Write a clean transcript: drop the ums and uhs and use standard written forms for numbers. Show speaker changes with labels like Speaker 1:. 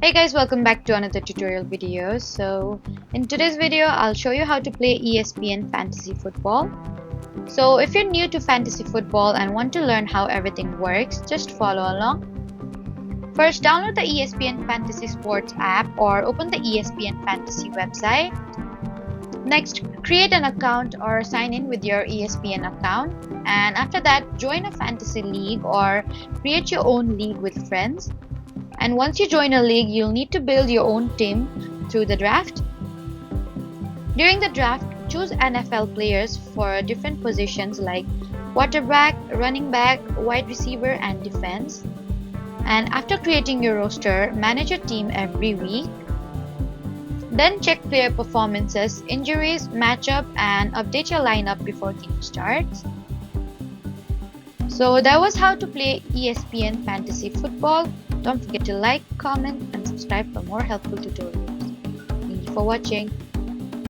Speaker 1: Hey guys, welcome back to another tutorial video. So in today's video, I'll show you how to play ESPN Fantasy Football. So if you're new to fantasy football and want to learn how everything works, just follow along. First, download the ESPN Fantasy Sports app or open the ESPN Fantasy website. Next, create an account or sign in with your ESPN account. And after that, join a fantasy league or create your own league with friends. And once you join a league, you'll need to build your own team through the draft. During the draft, choose NFL players for different positions like quarterback, running back, wide receiver, and defense. And after creating your roster, manage your team every week. Then check player performances, injuries, matchup, and update your lineup before game starts. So that was how to play ESPN Fantasy Football. Don't forget to like, comment, and subscribe for more helpful tutorials. Thank you for watching.